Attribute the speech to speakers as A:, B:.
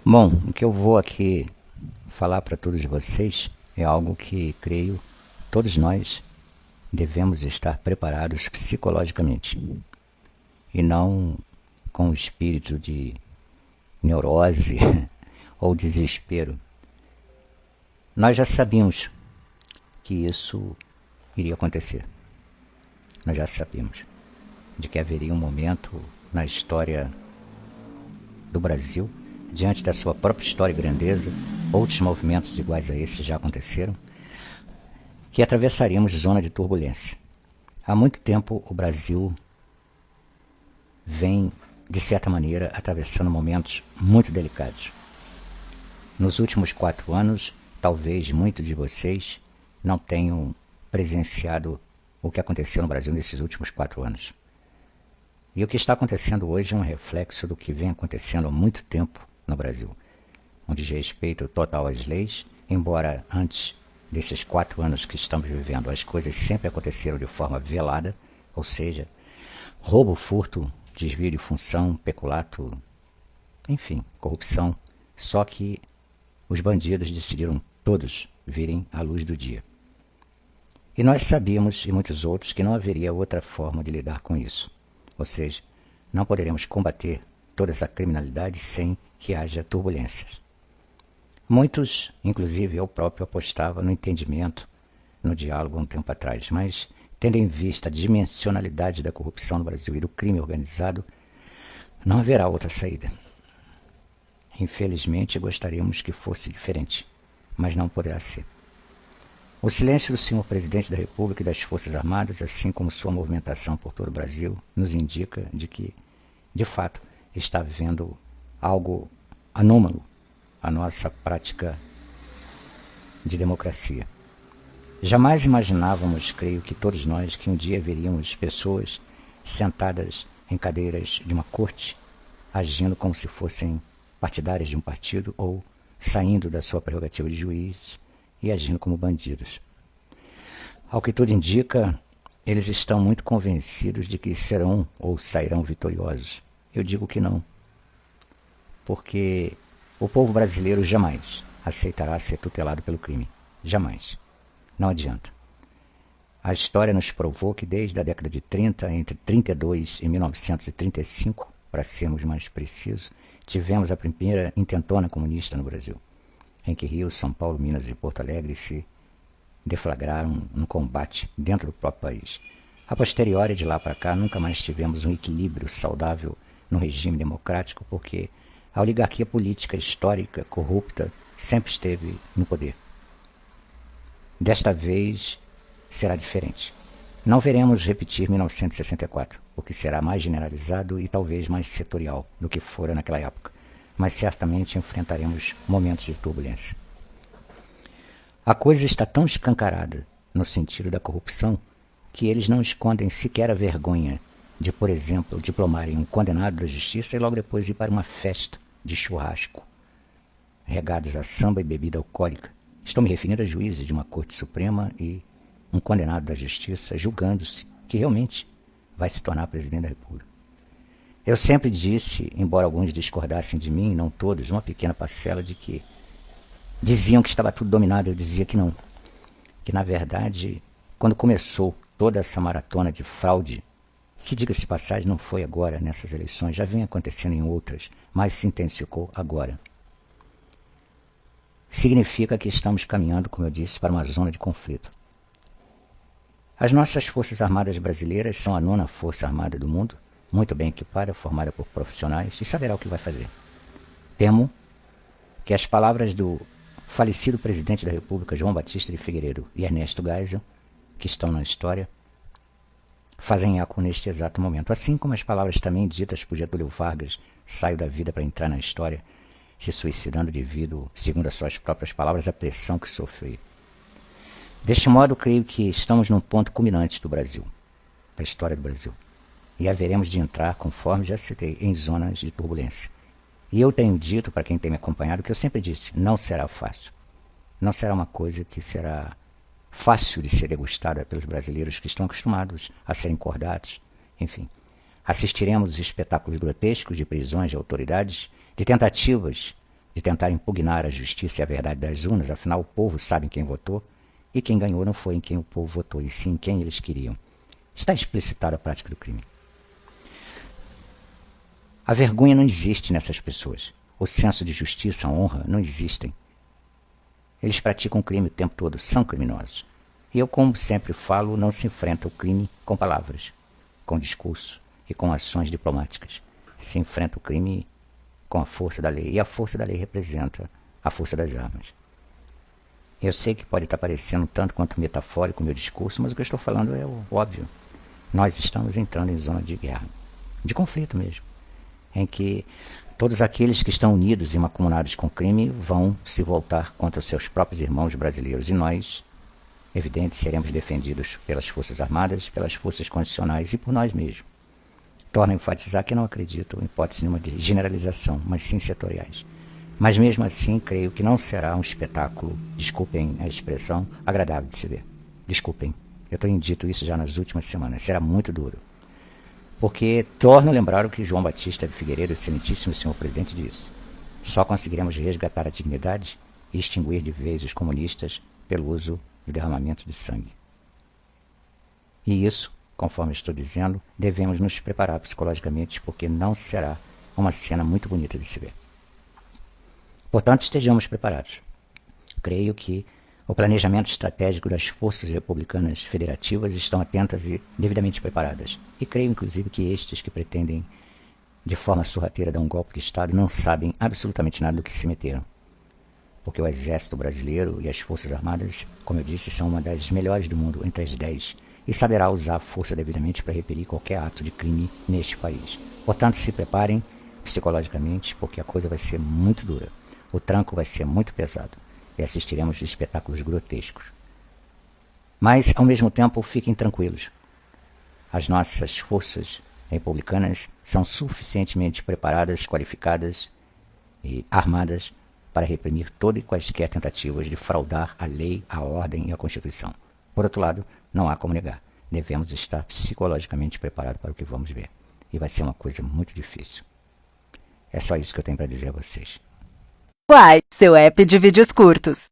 A: Bom, o que eu vou aqui falar para todos vocês é algo que creio todos nós devemos estar preparados psicologicamente e não com o espírito de neurose ou desespero. Nós já sabíamos que isso iria acontecer. Nós já sabíamos de que haveria um momento na história do Brasil, diante da sua própria história e grandeza, outros movimentos iguais a esse já aconteceram, que atravessaríamos zona de turbulência. Há muito tempo o Brasil vem, de certa maneira, atravessando momentos muito delicados. Nos últimos 4 anos, talvez muitos de vocês não tenham presenciado o que aconteceu no Brasil nesses últimos 4 anos. E o que está acontecendo hoje é um reflexo do que vem acontecendo há muito tempo no Brasil, um desrespeito total às leis, embora antes desses 4 anos que estamos vivendo as coisas sempre aconteceram de forma velada, ou seja, roubo, furto, desvio de função, peculato, enfim, corrupção, só que os bandidos decidiram todos virem à luz do dia. E nós sabíamos, e muitos outros, que não haveria outra forma de lidar com isso. Ou seja, não poderemos combater toda essa criminalidade sem que haja turbulências. Muitos, inclusive eu próprio, apostava no entendimento, no diálogo há um tempo atrás, mas tendo em vista a dimensionalidade da corrupção no Brasil e do crime organizado, não haverá outra saída. Infelizmente, gostaríamos que fosse diferente, mas não poderá ser. O silêncio do senhor presidente da República e das Forças Armadas, assim como sua movimentação por todo o Brasil, nos indica de que, de fato, está havendo algo anômalo à nossa prática de democracia. Jamais imaginávamos, creio que todos nós, que um dia veríamos pessoas sentadas em cadeiras de uma corte, agindo como se fossem partidários de um partido ou saindo da sua prerrogativa de juiz e agindo como bandidos. Ao que tudo indica, eles estão muito convencidos de que serão ou sairão vitoriosos. Eu digo que não, porque o povo brasileiro jamais aceitará ser tutelado pelo crime. Jamais. Não adianta. A história nos provou que desde a década de 30, entre 32 e 1935, para sermos mais precisos, tivemos a primeira intentona comunista no Brasil, em que Rio, São Paulo, Minas e Porto Alegre se deflagraram um combate dentro do próprio país. A posteriori, de lá para cá, nunca mais tivemos um equilíbrio saudável no regime democrático, porque a oligarquia política histórica, corrupta, sempre esteve no poder. Desta vez será diferente. Não veremos repetir 1964, porque será mais generalizado e talvez mais setorial do que fora naquela época, mas certamente enfrentaremos momentos de turbulência. A coisa está tão escancarada no sentido da corrupção que eles não escondem sequer a vergonha de, por exemplo, diplomarem um condenado da justiça e logo depois ir para uma festa de churrasco, regados a samba e bebida alcoólica. Estou me referindo a juízes de uma Corte Suprema e um condenado da justiça julgando-se que realmente vai se tornar presidente da República. Eu sempre disse, embora alguns discordassem de mim, não todos, uma pequena parcela, de que diziam que estava tudo dominado. Eu dizia que não. Que, na verdade, quando começou toda essa maratona de fraude, que, diga-se de passagem, não foi agora nessas eleições, já vem acontecendo em outras, mas se intensificou agora. Significa que estamos caminhando, como eu disse, para uma zona de conflito. As nossas Forças Armadas brasileiras são a 9ª Força Armada do mundo, muito bem equipada, formada por profissionais, e saberá o que vai fazer. Temo que as palavras do falecido presidente da República, João Batista de Figueiredo, e Ernesto Geisel, que estão na história, fazem eco neste exato momento. Assim como as palavras também ditas por Getúlio Vargas, saiu da vida para entrar na história, se suicidando devido, segundo as suas próprias palavras, à pressão que sofreu. Deste modo, creio que estamos num ponto culminante do Brasil, da história do Brasil, e haveremos de entrar, conforme já citei, em zonas de turbulência. E eu tenho dito, para quem tem me acompanhado, que eu sempre disse, não será fácil. Não será uma coisa que será fácil de ser degustada pelos brasileiros que estão acostumados a serem cordados. Enfim, assistiremos espetáculos grotescos de prisões de autoridades, de tentativas de tentar impugnar a justiça e a verdade das urnas, afinal o povo sabe em quem votou, e quem ganhou não foi em quem o povo votou, e sim em quem eles queriam. Está explicitada a prática do crime. A vergonha não existe nessas pessoas. O senso de justiça, a honra, não existem. Eles praticam crime o tempo todo, são criminosos. E eu, como sempre falo, não se enfrenta o crime com palavras, com discurso e com ações diplomáticas. Se enfrenta o crime com a força da lei. E a força da lei representa a força das armas. Eu sei que pode estar parecendo tanto quanto metafórico o meu discurso, mas o que eu estou falando é o óbvio. Nós estamos entrando em zona de guerra, de conflito mesmo, em que todos aqueles que estão unidos e mancomunados com o crime vão se voltar contra os seus próprios irmãos brasileiros. E nós, evidente, seremos defendidos pelas Forças Armadas, pelas forças constitucionais e por nós mesmos. Torno a enfatizar que não acredito em hipótese nenhuma de generalização, mas sim setoriais. Mas mesmo assim, creio que não será um espetáculo, desculpem a expressão, agradável de se ver. Desculpem, eu tenho dito isso já nas últimas semanas, será muito duro. Porque torno a lembrar o que João Batista de Figueiredo, excelentíssimo senhor presidente, disse. Só conseguiremos resgatar a dignidade e extinguir de vez os comunistas pelo uso do derramamento de sangue. E isso, conforme estou dizendo, devemos nos preparar psicologicamente, porque não será uma cena muito bonita de se ver. Portanto, estejamos preparados. Creio que o planejamento estratégico das forças republicanas federativas estão atentas e devidamente preparadas. E creio, inclusive, que estes que pretendem, de forma sorrateira, dar um golpe de Estado, não sabem absolutamente nada do que se meteram. Porque o Exército Brasileiro e as Forças Armadas, como eu disse, são uma das melhores do mundo, entre as 10, e saberá usar a força devidamente para repelir qualquer ato de crime neste país. Portanto, se preparem psicologicamente, porque a coisa vai ser muito dura. O tranco vai ser muito pesado e assistiremos a espetáculos grotescos. Mas, ao mesmo tempo, fiquem tranquilos. As nossas forças republicanas são suficientemente preparadas, qualificadas e armadas para reprimir todas e quaisquer tentativas de fraudar a lei, a ordem e a Constituição. Por outro lado, não há como negar. Devemos estar psicologicamente preparados para o que vamos ver. E vai ser uma coisa muito difícil. É só isso que eu tenho para dizer a vocês.
B: Quai, seu app de vídeos curtos.